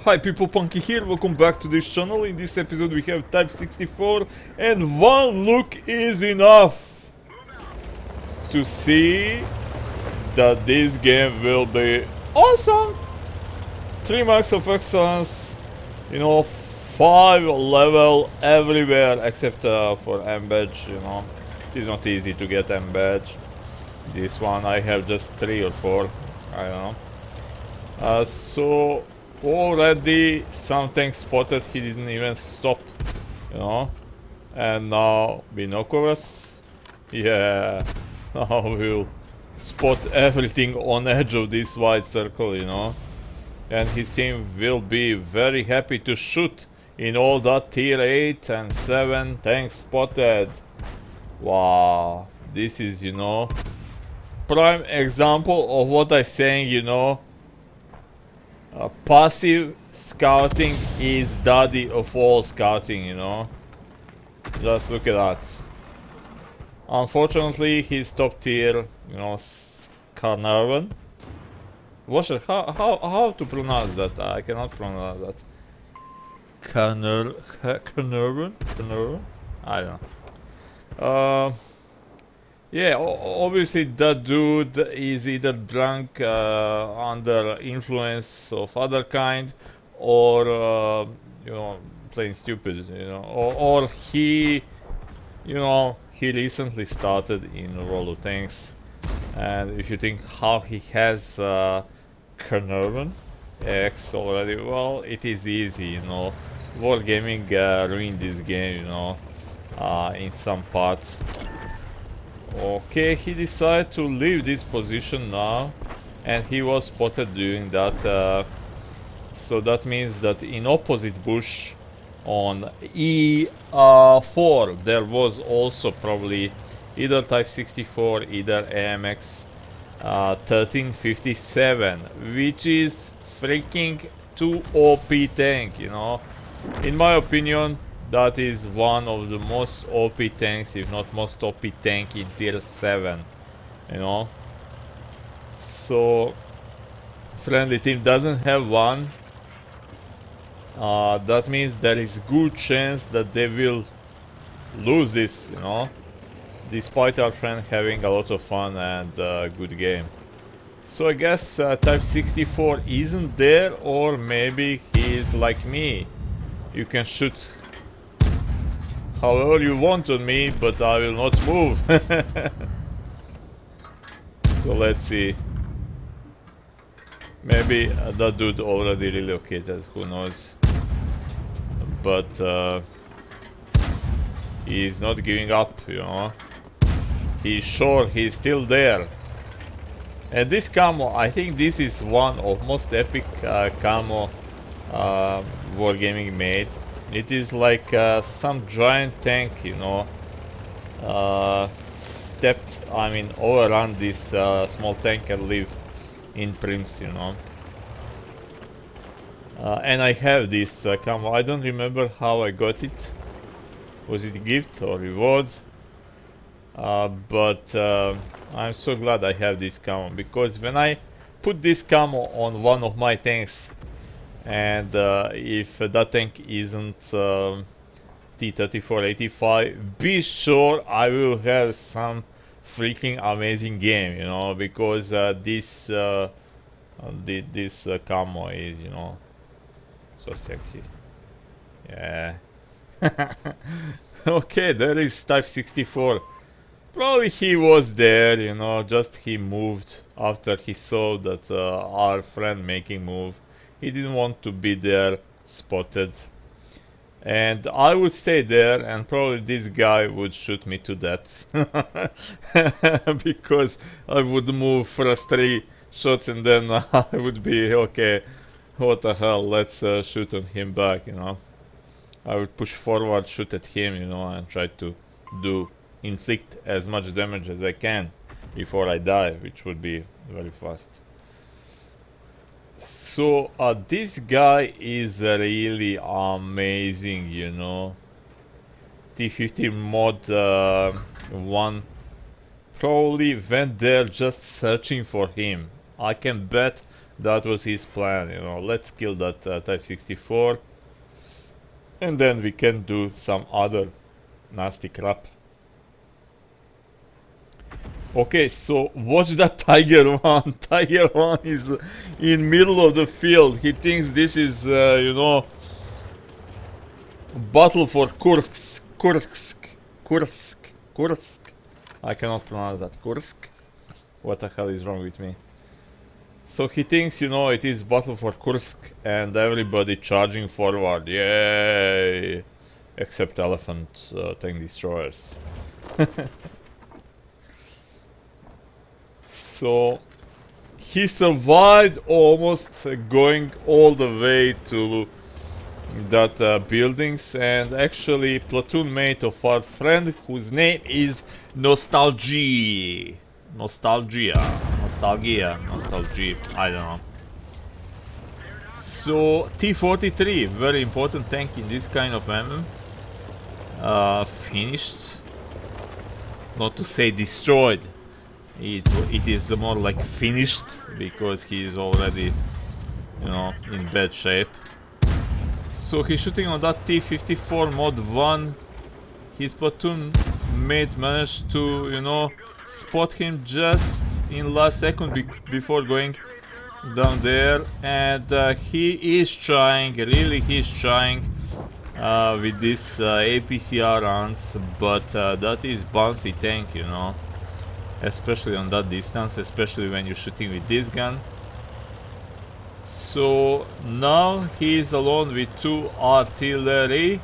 Hi people, Punky here, welcome back to this channel. In this episode we have Type 64 and one look is enough to see that this game will be awesome. 3 marks of excellence, 5 level everywhere except for M badge, It is not easy to get M badge. This one I have just 3 or 4, I don't know. So already something spotted, he didn't even stop, and now binoculars, yeah, now we'll spot everything on edge of this white circle, and his team will be very happy to shoot in all that tier 8 and 7 tanks spotted. Wow, this is, prime example of what I'm saying, passive scouting is daddy of all scouting, Just look at that. Unfortunately, he's top tier, Carnarvon. Washer, how to pronounce that? I cannot pronounce that. Carnarvon? I don't know. Yeah, obviously that dude is either drunk, under influence of other kind, or playing stupid, or he, he recently started in World of Tanks, and if you think how he has Carnarvon X already, well, it is easy, Wargaming ruined this game, in some parts. Okay, he decided to leave this position now, and he was spotted doing that, so that means that in opposite bush on E4 there was also probably either Type 64, either AMX 1357, which is freaking too OP tank, in my opinion. That is one of the most OP tanks, if not most OP tank in tier 7, So, friendly team doesn't have one. That means there is good chance that they will lose this, despite our friend having a lot of fun and good game. So I guess Type 64 isn't there, or maybe he is like me. You can shoot however you want on me, but I will not move. So let's see. Maybe that dude already relocated, who knows. But he's not giving up, He's sure he's still there. And this camo, I think this is one of most epic camo Wargaming made. It is like some giant tank, overrun this small tank and live in Prince, and I have this camo. I don't remember how I got it. Was it a gift or reward? But I'm so glad I have this camo, because when I put this camo on one of my tanks, and if that tank isn't T-3485, be sure I will have some freaking amazing game, because this camo is, so sexy. Yeah. Okay, there is Type 64. Probably he was there, just he moved after he saw that our friend making move. He didn't want to be there, spotted. And I would stay there, and probably this guy would shoot me to death. Because I would move first 3 shots, and then I would be, okay, what the hell, let's shoot on him back, I would push forward, shoot at him, and try to inflict as much damage as I can before I die, which would be very fast. So this guy is really amazing, T50 mod 1 probably went there just searching for him. I can bet That was his plan, you know. Let's kill that Type 64, and then we can do some other nasty crap. Okay, so watch that Tiger 1. Tiger 1 is in middle of the field. He thinks this is, you know, battle for Kursk. I cannot pronounce that. Kursk? What the hell is wrong with me? So he thinks, you know, it is battle for Kursk and everybody charging forward. Yay! Except elephant tank destroyers. So he survived almost going all the way to that buildings, and actually platoon mate of our friend whose name is Nostalgia, I don't know. So T-43, very important tank in this kind of MM. Finished, not to say destroyed. It is more like finished, because he is already, you know, in bad shape. So he's shooting on that T-54 mod 1. His platoon mate managed to, you know, spot him just in last second before going down there, and he is trying, really he's trying with this APCR rounds, but that is bouncy tank, you know, especially on that distance, especially when you're shooting with this gun. So now he is alone with 2 artillery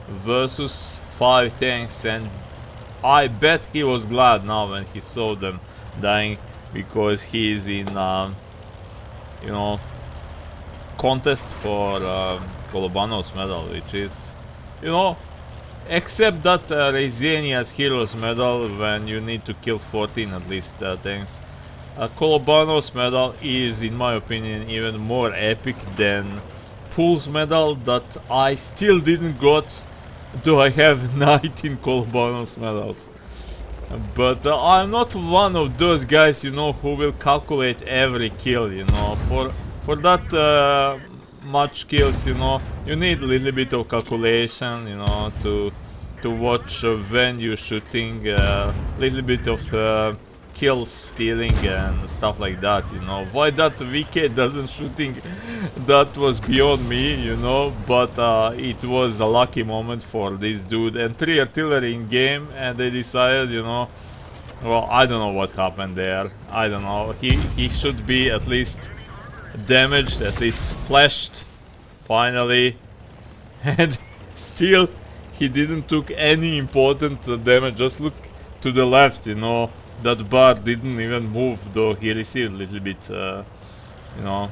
versus 5 tanks, and I bet he was glad now when he saw them dying, because he is in you know, contest for Kolobanov's medal, which is, you know, except that Rezenia's Heroes medal when you need to kill 14 at least tanks. Kolobanov's medal is, in my opinion, even more epic than Pool's medal that I still didn't got, though I have 19 Kolobanov's medals. But I'm not one of those guys, you know, who will calculate every kill, you know. For that much kills, you know, you need a little bit of calculation, you know, to watch when you're shooting, little bit of kill stealing and stuff like that, you know. Why that VK doesn't shooting, that was beyond me, you know, but it was a lucky moment for this dude, and 3 artillery in game, and they decided, you know, well, I don't know what happened there, I don't know, he should be at least damaged, at least splashed, finally, and still he didn't took any important damage. Just look to the left, you know, that bar didn't even move, though he received a little bit, you know,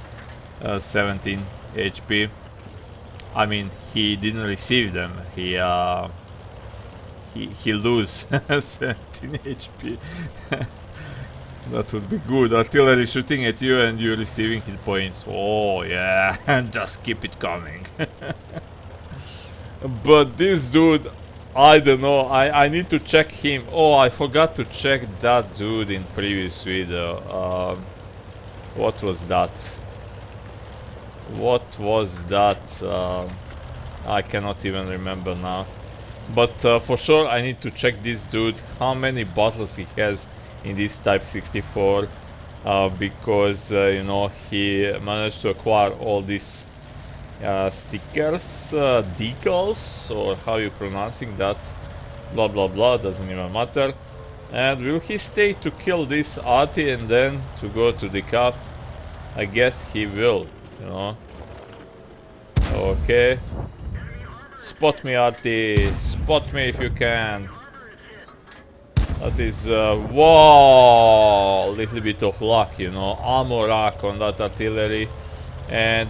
17 HP. I mean, he didn't receive them. He lose 17 HP. That would be good. Artillery shooting at you and you receiving hit points. Oh yeah, and just keep it coming. But this dude, I don't know, I need to check him. Oh, I forgot to check that dude in previous video. What was that? What was that? I cannot even remember now. But for sure I need to check this dude, how many battles he has in this Type 64. Because, you know, he managed to acquire all these stickers, decals, or how you pronouncing that, blah blah blah, doesn't even matter. And will he stay to kill this Arty and then to go to the cup? I guess he will, you know. Okay, spot me, Arty, spot me if you can. That is whoa, little bit of luck, you know, ammo rack on that artillery. And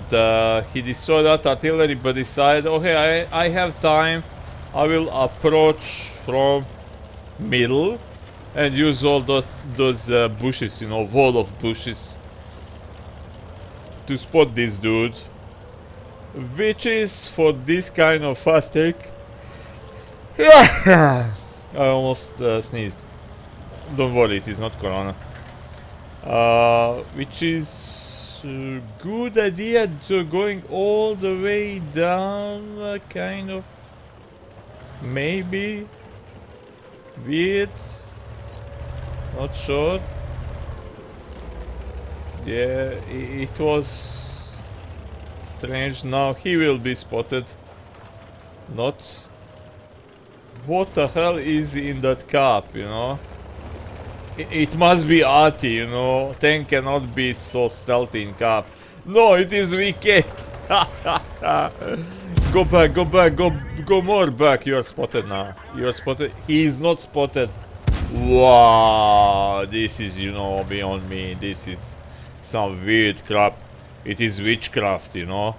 he destroyed that artillery, but decided, okay, I have time, I will approach from middle and use all those bushes, you know, wall of bushes to spot this dude, which is, for this kind of fast take, I almost sneezed, don't worry, it is not corona, which is good idea to going all the way down, kind of. Maybe. Weird. Not sure. Yeah, it was strange. Now he will be spotted. Not. What the hell is in that cap, you know? It must be Ati, you know. Tank cannot be so stealthy in cap. No, it is VK. Go back, go back, go more back. You are spotted now. You are spotted. He is not spotted. Wow, this is, you know, beyond me. This is some weird crap. It is witchcraft, you know.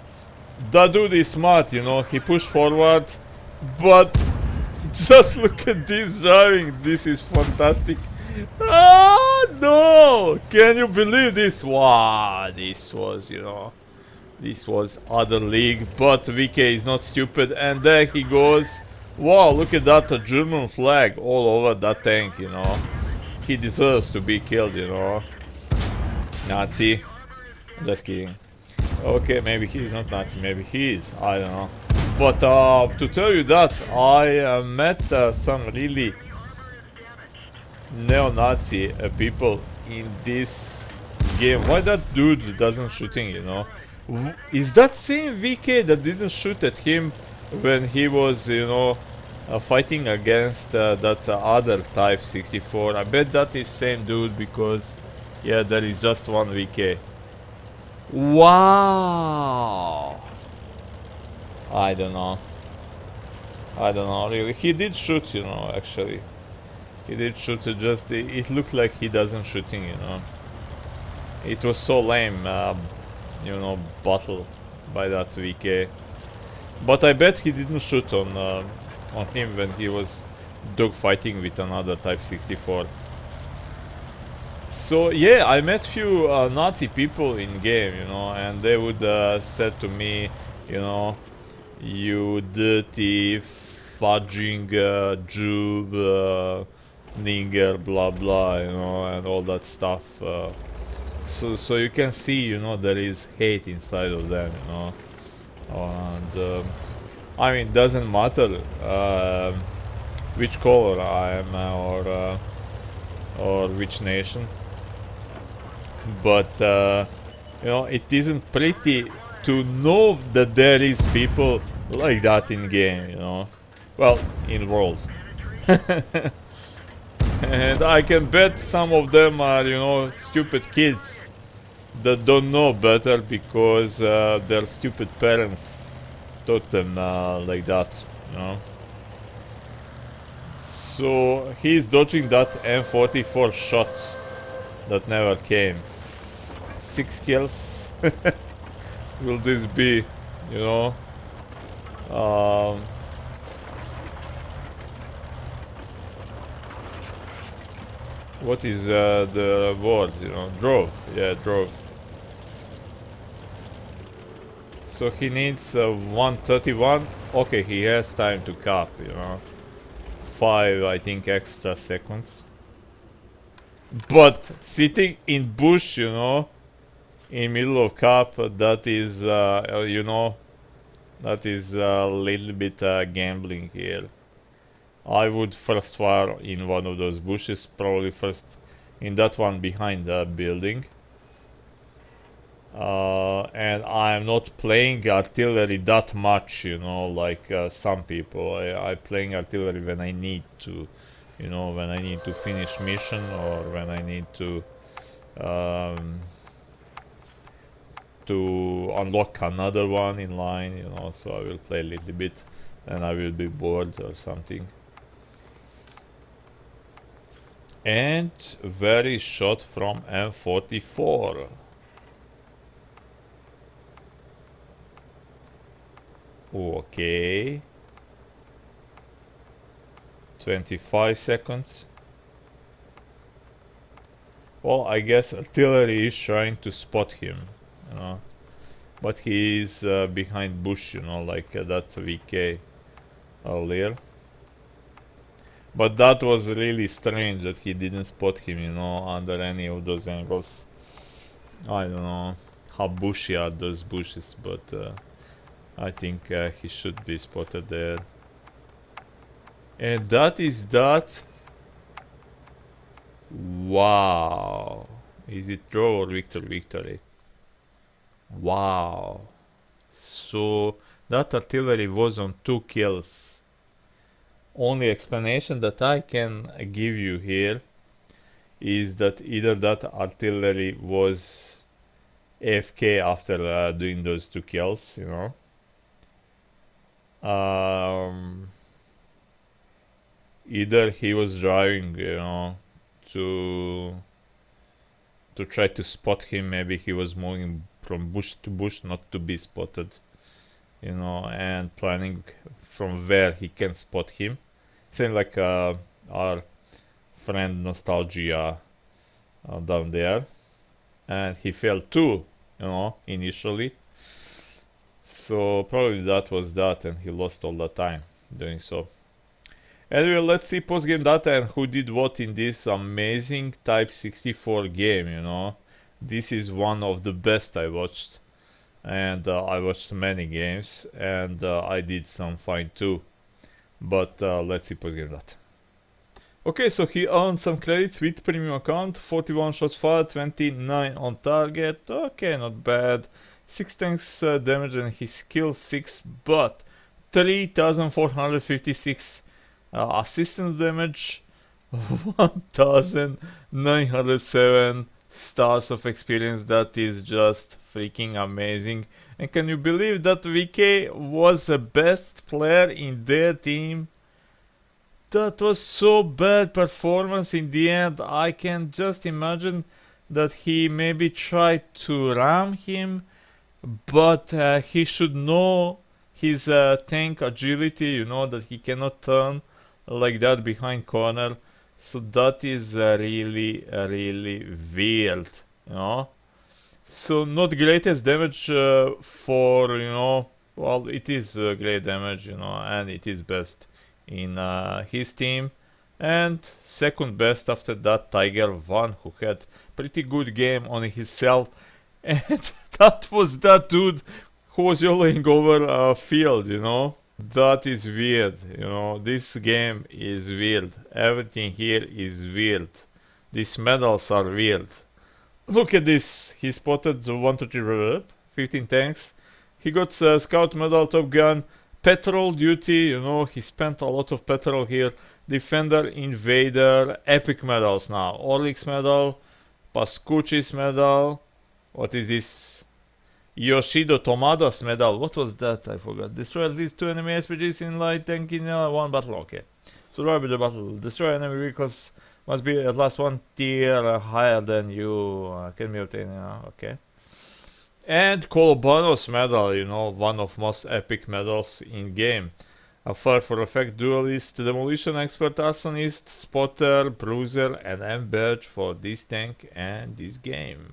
That dude is smart, you know. He pushed forward, but just look at this driving. This is fantastic. Ah, no! Can you believe this? Wow, this was, you know, this was other league. But VK is not stupid, and there he goes. Wow, look at that, a German flag all over that tank, you know. He deserves to be killed, you know. Nazi. Just kidding. Okay, maybe he's not Nazi, maybe he is, I don't know. But to tell you that, I met some really neo-Nazi people in this game. Why that dude doesn't shooting, you know? Is that same VK that didn't shoot at him when he was, you know, fighting against that other Type 64? I bet that is same dude, because yeah, there is just one VK. Wow! I don't know. I don't know, really. He did shoot, you know, actually. He did shoot, just it looked like he doesn't shooting, you know. It was so lame, you know, battle by that VK. But I bet he didn't shoot on him when he was dogfighting with another Type 64. So yeah, I met few Nazi people in game, you know, and they would said to me, you know, you dirty fudging Jew, nigger, blah blah, you know, and all that stuff. So you can see, you know, there is hate inside of them, you know. And I mean, doesn't matter which color I am or which nation, but you know, it isn't pretty to know that there is people like that in game, you know. Well, in world. And I can bet some of them are, you know, stupid kids that don't know better because their stupid parents taught them like that, you know. So he's dodging that M44 shot that never came. 6 kills. Will this be, you know? What is the reward, you know? Drove, yeah, drove. So he needs 131. Okay, he has time to cap, you know. 5, I think, extra seconds. But sitting in bush, you know, in middle of cap, that is, you know, that is a little bit gambling here. I would first fire in one of those bushes, probably first in that one behind the building. And I'm not playing artillery that much, you know, like some people. I playing artillery when I need to, you know, when I need to finish mission or when I need to unlock another one in line, you know. So I will play a little bit and I will be bored or something. And very shot from M44. Okay. 25 seconds. Well, I guess artillery is trying to spot him, you know. But he is behind bush, you know, like that VK earlier. But that was really strange that he didn't spot him, you know, under any of those angles. I don't know how bushy are those bushes, but I think he should be spotted there. And that is that. Wow. Is it draw or victory? Wow. So that artillery was on 2 kills. Only explanation that I can give you here is that either that artillery was AFK after doing those 2 kills, you know. Either he was driving, you know, to try to spot him. Maybe he was moving from bush to bush not to be spotted, you know, and planning from where he can spot him. Same like our friend Nostalgia down there. And he failed too, you know, initially. So probably that was that, and he lost all the time doing so. Anyway, let's see post-game data and who did what in this amazing Type 64 game, you know. This is one of the best I watched. And I watched many games, and I did some fine too. But let's see post-game data. Okay, so he earned some credits with premium account. 41 shots fired, 29 on target. Okay, not bad. 6 tanks damage and his kill 6, but 3,456 assistance damage, 1,907 stars of experience. That is just freaking amazing. And can you believe that VK was the best player in their team? That was so bad performance in the end. I can just imagine that he maybe tried to ram him, but he should know his tank agility, you know, that he cannot turn like that behind corner. So that is really weird, you know. So not greatest damage for, you know, well, it is great damage, you know, and it is best in his team. And second best after that, Tiger 1, who had pretty good game on himself. And that was that dude who was yelling over field, you know. That is weird, you know. This game is weird. Everything here is weird. These medals are weird. Look at this. He spotted the 1, 2, 3, 15 tanks. He got Scout Medal, Top Gun, Petrol Duty, you know, he spent a lot of petrol here. Defender, Invader, Epic Medals now. Orlix Medal, Pascucci's Medal. What is this? Yoshido Tomadas Medal. What was that? I forgot. Destroy at least 2 enemy SPGs in light tank in 1 battle. Okay. Survive the battle. Destroy enemy vehicles. Must be at last 1 tier higher than you. Can be obtained. Okay. And Kolobanos Medal, you know, one of most epic medals in game. A fire for effect duelist, demolition expert, arsonist, spotter, bruiser, and M badge for this tank and this game.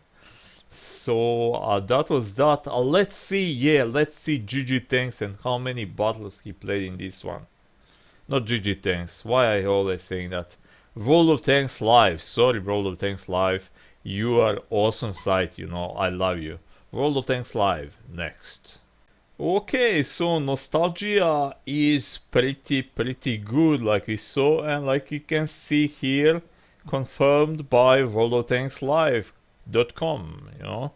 So that was that. Let's see GG Tanks and how many battles he played in this one. Not GG Tanks. Why I always saying that? World of Tanks Live. Sorry, World of Tanks Live. You are awesome site, you know. I love you. World of Tanks Live next. Okay, so Nostalgia is pretty good, like we saw, and like you can see here, confirmed by worldoftankslive.com, you know.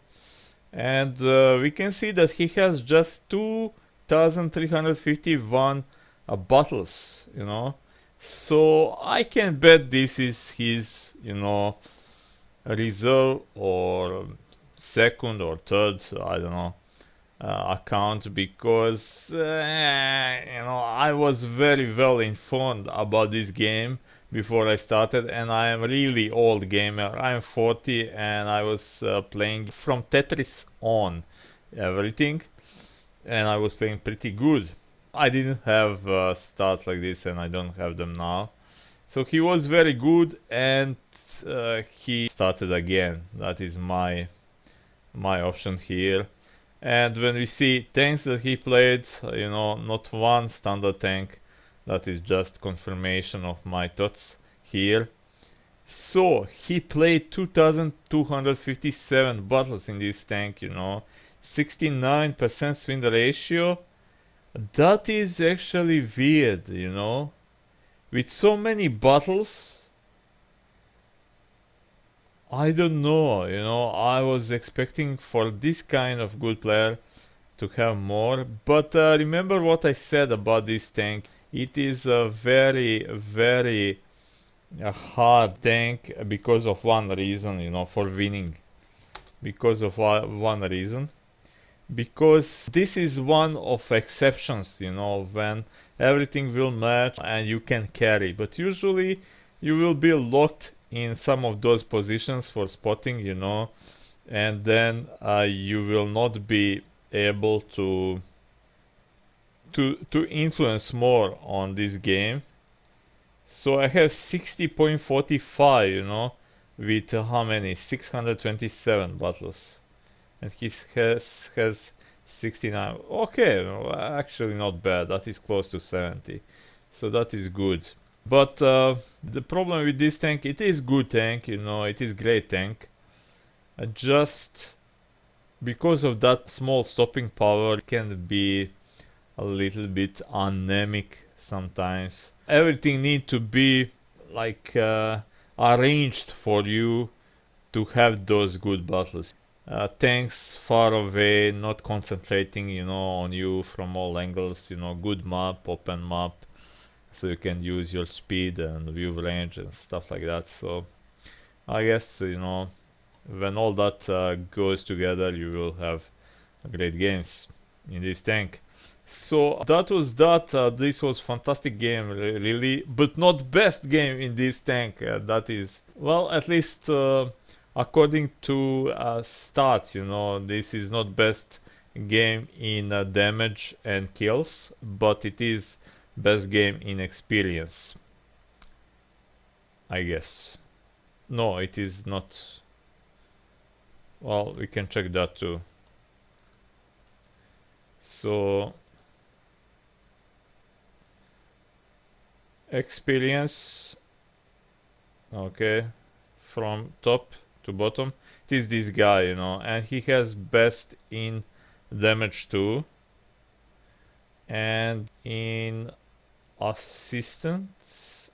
And we can see that he has just 2,351 battles, you know. So I can bet this is his, you know, reserve or second or third, I don't know, account, because you know, I was very well informed about this game before I started, and I am really old gamer. I'm 40 and I was playing from Tetris on everything, and I was playing pretty good. I didn't have stats like this, and I don't have them now. So he was very good, and he started again. That is my option here. And when we see tanks that he played, you know, not one standard tank. That is just confirmation of my thoughts here. So he played 2257 battles in this tank, 69% win ratio. That is actually weird, with so many battles. I don't know, I was expecting for this kind of good player to have more, but remember what I said about this tank. It is a very, very hard tank because of one reason, for winning. Because of one reason. Because this is one of exceptions, when everything will match and you can carry. But usually you will be locked in some of those positions for spotting, and then you will not be able to influence more on this game. So I have 60.45, with how many? 627 battles. And he has 69. Okay, well, actually not bad. That is close to 70. So that is good. But the problem with this tank, it is good tank, it is great tank. Just because of that small stopping power, it can be a little bit anemic sometimes. Everything need to be like arranged for you to have those good battles. Tanks far away, not concentrating, on you from all angles. Good map, open map, so you can use your speed and view range and stuff like that. So I guess when all that goes together, you will have great games in this tank. So that was that. This was fantastic game, really, but not best game in this tank. That is, well, at least according to stats, this is not best game in damage and kills, but it is best game in experience, I guess. No, it is not. Well, we can check that too. So experience, okay, from top to bottom, it is this guy, and he has best in damage too, and in assistance.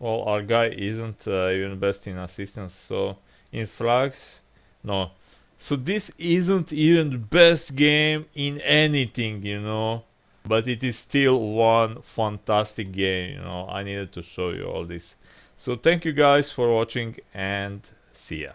Well, our guy isn't even best in assistance, so in frags, no. So this isn't even best game in anything, but it is still one fantastic game. I needed to show you all this. So thank you guys for watching and see ya.